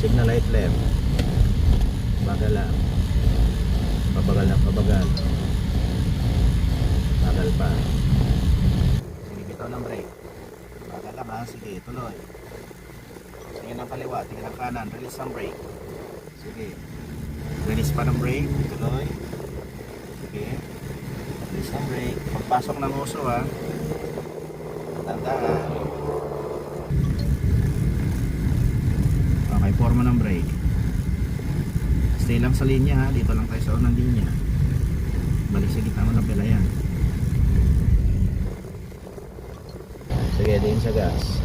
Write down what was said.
Signal light left. Bagal lang. Pabagal na pabagal. Bagal pa. Sige, bitaw ng brake. Bagal lang ha. Sige, tuloy. Tingin ng kaliwa, tingin ng kanan. Release ng brake. Sige. Release pa ng brake. Tuloy. Sige. Release ng brake. Pagpasok ng uso ha. Tandaan. Okay, forma ng brake. Stay lang sa linya ha. Dito lang tayo sa unang linya. Balik sa gitna mo ng pila yan. Sige, din sa gas.